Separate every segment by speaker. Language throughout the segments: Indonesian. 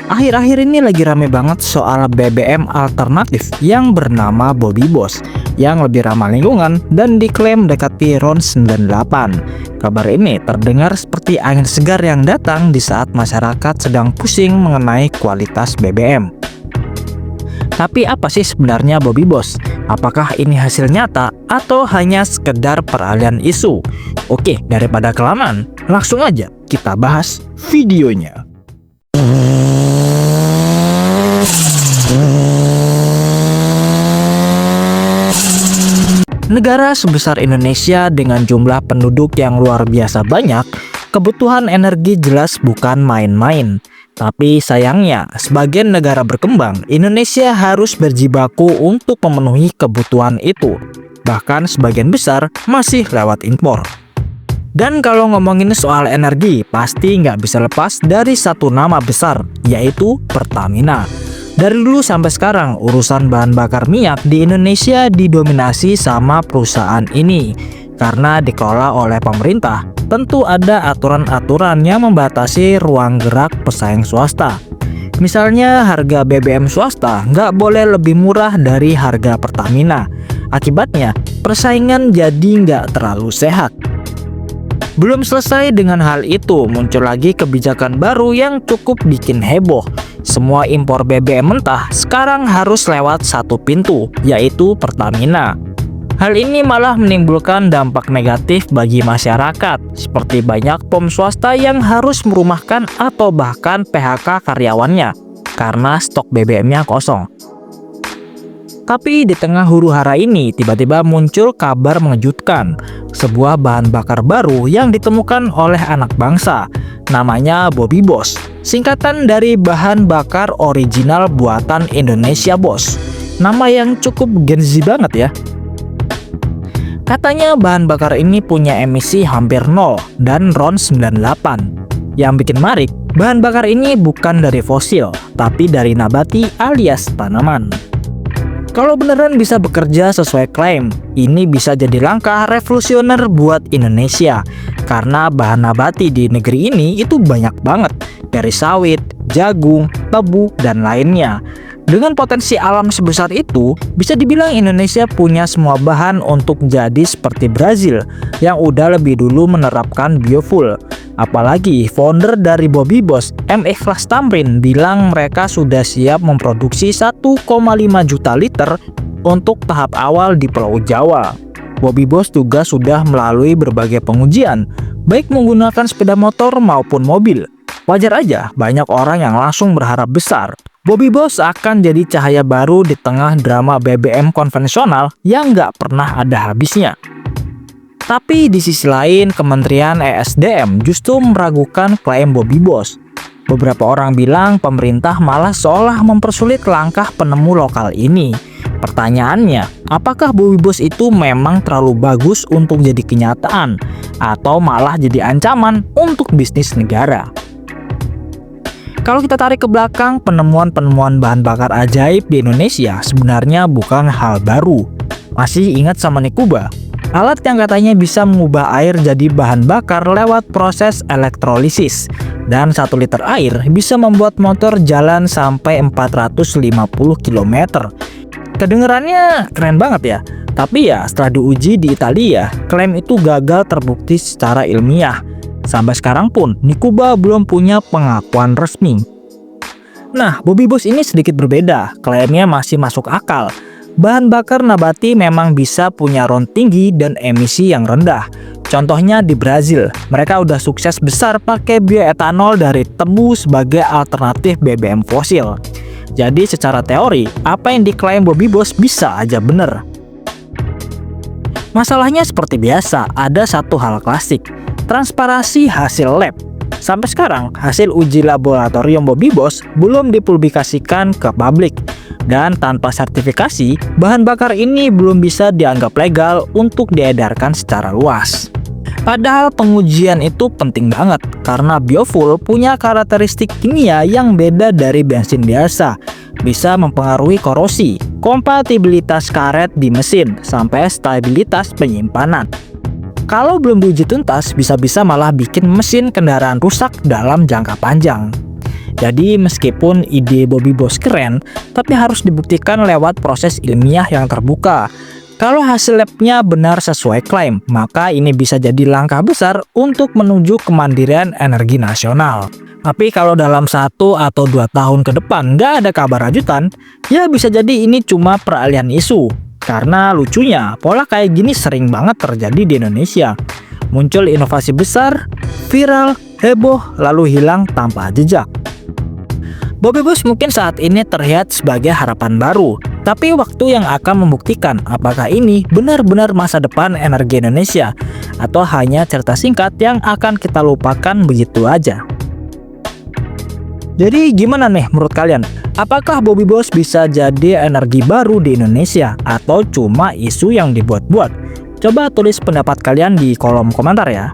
Speaker 1: Akhir-akhir ini lagi rame banget soal BBM alternatif yang bernama Bobby Boss yang lebih ramah lingkungan dan diklaim mendekati RON 98. Kabar ini terdengar seperti angin segar yang datang di saat masyarakat sedang pusing mengenai kualitas BBM. Tapi apa sih sebenarnya Bobby Boss? Apakah ini hasil nyata atau hanya sekedar peralihan isu? Oke, daripada kelamaan, langsung aja kita bahas videonya. Negara sebesar Indonesia dengan jumlah penduduk yang luar biasa banyak, kebutuhan energi jelas bukan main-main. Tapi sayangnya, sebagian negara berkembang, Indonesia harus berjibaku untuk memenuhi kebutuhan itu. Bahkan sebagian besar masih lewat impor. Dan kalau ngomongin soal energi, pasti nggak bisa lepas dari satu nama besar, yaitu Pertamina. Dari dulu sampai sekarang, urusan bahan bakar minyak di Indonesia didominasi sama perusahaan ini. Karena dikelola oleh pemerintah, tentu ada aturan-aturan yang membatasi ruang gerak pesaing swasta. Misalnya harga BBM swasta nggak boleh lebih murah dari harga Pertamina. Akibatnya, persaingan jadi nggak terlalu sehat. Belum selesai dengan hal itu, muncul lagi kebijakan baru yang cukup bikin heboh. Semua impor BBM mentah sekarang harus lewat satu pintu, yaitu Pertamina. Hal ini malah menimbulkan dampak negatif bagi masyarakat, seperti banyak POM swasta yang harus merumahkan atau bahkan PHK karyawannya karena stok BBM-nya kosong. Tapi di tengah huru-hara ini, tiba-tiba muncul kabar mengejutkan. Sebuah bahan bakar baru yang ditemukan oleh anak bangsa, namanya Bobby Boss. Singkatan dari bahan bakar original buatan Indonesia Bos. Nama yang cukup Gen Z banget ya. Katanya bahan bakar ini punya emisi hampir nol dan RON 98. Yang bikin menarik, bahan bakar ini bukan dari fosil, tapi dari nabati alias tanaman. Kalau beneran bisa bekerja sesuai klaim, ini bisa jadi langkah revolusioner buat Indonesia. Karena bahan nabati di negeri ini itu banyak banget, dari sawit, jagung, tebu, dan lainnya. Dengan potensi alam sebesar itu, bisa dibilang Indonesia punya semua bahan untuk jadi seperti Brazil yang udah lebih dulu menerapkan biofuel. Apalagi founder dari Bobby Boss, M. Ikhlas Tamrin, bilang mereka sudah siap memproduksi 1,5 juta liter untuk tahap awal di Pulau Jawa. Bobby Boss juga sudah melalui berbagai pengujian, baik menggunakan sepeda motor maupun mobil. Wajar aja banyak orang yang langsung berharap besar. Bobby Boss akan jadi cahaya baru di tengah drama BBM konvensional yang nggak pernah ada habisnya. Tapi di sisi lain, Kementerian ESDM justru meragukan klaim Bobby Boss. Beberapa orang bilang pemerintah malah seolah mempersulit langkah penemu lokal ini. Pertanyaannya, apakah Bobby Boss itu memang terlalu bagus untuk jadi kenyataan, atau malah jadi ancaman untuk bisnis negara? Kalau kita tarik ke belakang, penemuan-penemuan bahan bakar ajaib di Indonesia sebenarnya bukan hal baru. Masih ingat sama Nikuba? Alat yang katanya bisa mengubah air jadi bahan bakar lewat proses elektrolisis. Dan 1 liter air bisa membuat motor jalan sampai 450 km. Kedengerannya keren banget ya. Tapi ya setelah diuji di Italia, klaim itu gagal terbukti secara ilmiah. Sampai sekarang pun Nikuba belum punya pengakuan resmi. Nah, Bobby Boss ini sedikit berbeda, klaimnya masih masuk akal. Bahan bakar nabati memang bisa punya RON tinggi dan emisi yang rendah. Contohnya di Brazil, mereka udah sukses besar pakai bioetanol dari tebu sebagai alternatif BBM fosil. Jadi secara teori, apa yang diklaim Bobby Boss bisa aja bener. Masalahnya seperti biasa, ada satu hal klasik, transparansi hasil lab. Sampai sekarang, hasil uji laboratorium Bobby Boss belum dipublikasikan ke publik. Dan tanpa sertifikasi, bahan bakar ini belum bisa dianggap legal untuk diedarkan secara luas. Padahal pengujian itu penting banget, karena biofuel punya karakteristik kimia yang beda dari bensin biasa. Bisa mempengaruhi korosi, kompatibilitas karet di mesin, sampai stabilitas penyimpanan. Kalau belum diuji tuntas, bisa-bisa malah bikin mesin kendaraan rusak dalam jangka panjang. Jadi meskipun ide Bobby Boss keren, tapi harus dibuktikan lewat proses ilmiah yang terbuka. Kalau hasil labnya benar sesuai klaim, maka ini bisa jadi langkah besar untuk menuju kemandirian energi nasional. Tapi kalau dalam 1 atau 2 tahun ke depan nggak ada kabar lanjutan, ya bisa jadi ini cuma peralihan isu. Karena lucunya, pola kayak gini sering banget terjadi di Indonesia. Muncul inovasi besar, viral, heboh, lalu hilang tanpa jejak. Bobby Boss mungkin saat ini terlihat sebagai harapan baru, tapi waktu yang akan membuktikan apakah ini benar-benar masa depan energi Indonesia atau hanya cerita singkat yang akan kita lupakan begitu aja. Jadi gimana nih menurut kalian? Apakah Bobby Boss bisa jadi energi baru di Indonesia atau cuma isu yang dibuat-buat? Coba tulis pendapat kalian di kolom komentar ya.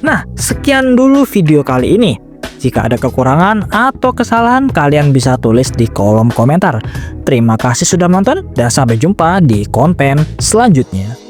Speaker 1: Nah, sekian dulu video kali ini. Jika ada kekurangan atau kesalahan, kalian bisa tulis di kolom komentar. Terima kasih sudah menonton dan sampai jumpa di konten selanjutnya.